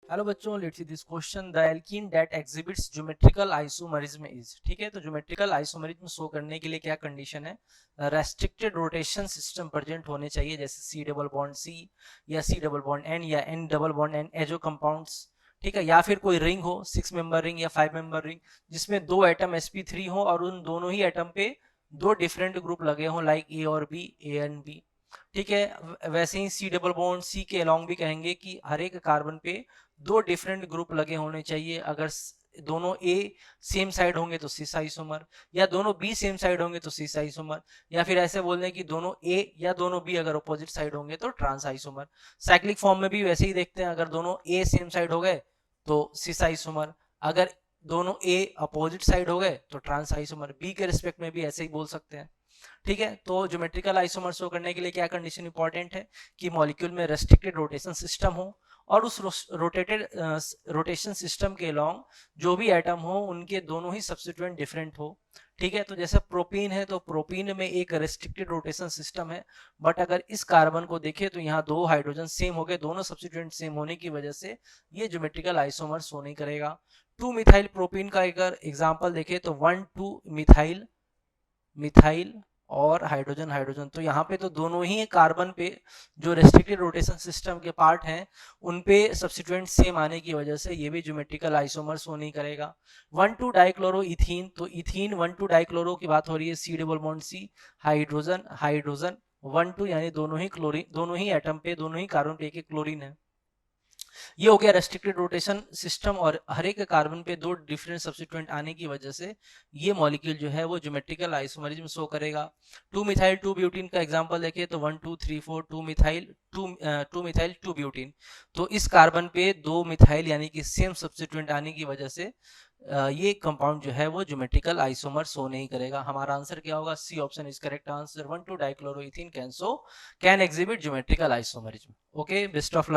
Hello बच्चों, let's see this question. The alkene that exhibits geometrical isomerism is. ठीक है, तो ज्योमेट्रिकल आइसोमरिज्म शो करने के लिए क्या कंडीशन है? रेस्ट्रिक्टेड रोटेशन सिस्टम प्रेजेंट होने चाहिए, जैसे सी डबल बॉन्ड सी या सी डबल बॉन्ड एन या N double bond N azo compounds. ठीक है, या फिर कोई रिंग हो 6 मेंबर रिंग या 5 मेंबर रिंग जिसमें दो एटम sp3 हो और उन दोनों ही एटम पे दो डिफरेंट ग्रुप लगे हों, लाइक ए और बी, ए एंड बी। ठीक है, वैसे ही सी डबल बॉन्ड सी के अलॉन्ग भी कहेंगे कि हर एक कार्बन पे दो डिफरेंट ग्रुप लगे होने चाहिए। अगर दोनों ए सेम साइड होंगे तो सिस आइसोमर, या दोनों बी सेम साइड होंगे तो सिस आइसोमर, या फिर ऐसे बोल दें कि दोनों ए या दोनों बी अगर अपोजिट साइड होंगे तो ट्रांस आइसोमर। साइक्लिक फॉर्म में भी वैसे ही देखते हैं, अगर दोनों ए सेम साइड हो गए तो सिस आइसोमर, अगर दोनों ए अपोजिट साइड हो गए तो ट्रांस आइसोमर। बी के रिस्पेक्ट में भी ऐसे ही बोल सकते हैं। ठीक है, तो ज्योमेट्रिकल आइसोमर शो करने के लिए क्या कंडीशन इंपॉर्टेंट है? कि मॉलिक्यूल में रेस्ट्रिक्टेड रोटेशन सिस्टम हो और उस रोटेटेड रोटेशन सिस्टम के अलोंग जो भी एटम हो उनके दोनों ही सब्स्टिट्यूएंट डिफरेंट हो। ठीक है, तो जैसे प्रोपीन है तो प्रोपीन में एक रेस्ट्रिक्टेड रोटेशन सिस्टम है, बट अगर इस कार्बन को देखें तो यहाँ दो हाइड्रोजन सेम हो गए, दोनों सब्स्टिट्यूएंट सेम होने की वजह से ये ज्योमेट्रिकल आइसोमर शो नहीं करेगा। 2 मिथाइल प्रोपीन का अगर एग्जांपल देखें तो 1,2 मिथाइल मिथाइल और हाइड्रोजन हाइड्रोजन, तो यहाँ पे तो दोनों ही कार्बन पे जो रेस्ट्रिक्टेड रोटेशन सिस्टम के पार्ट हैं उन पे सब्स्टिट्यूएंट सेम आने की वजह से ये भी ज्योमेट्रिकल आइसोमर शो नहीं करेगा। 1,2 डाइक्लोरो इथीन, तो इथीन 1,2 डाइक्लोरो की बात हो रही है, C double bond C, hydrogen hydrogen 1,2, यानी दोनों ही क्लोरीन, दोनों ही एटम पे, दोनों ही कार्बन पे एक क्लोरीन है। ये हो गया रेस्ट्रिक्टेड रोटेशन सिस्टम, और हर एक कार्बन पे दो डिफरेंट सब्स्टिट्यूएंट आने की वजह से ये मॉलिक्यूल जो है वो ज्योमेट्रिकल आइसोमरिज्म शो करेगा। 2 मिथाइल 2 ब्यूटीन का एग्जांपल देखिए तो 1 2 3 4 2 मिथाइल 2 मिथाइल 2 ब्यूटीन, तो इस कार्बन पे दो मिथाइल यानी कि सेम सब्स्टिट्यूएंट आने की वजह से ये कंपाउंड जो है वो ज्योमेट्रिकल आइसोमर शो नहीं करेगा। हमारा आंसर क्या होगा? C option is correct answer. 1,2 dichloroethene can exhibit geometrical isomerism. Okay, best of luck.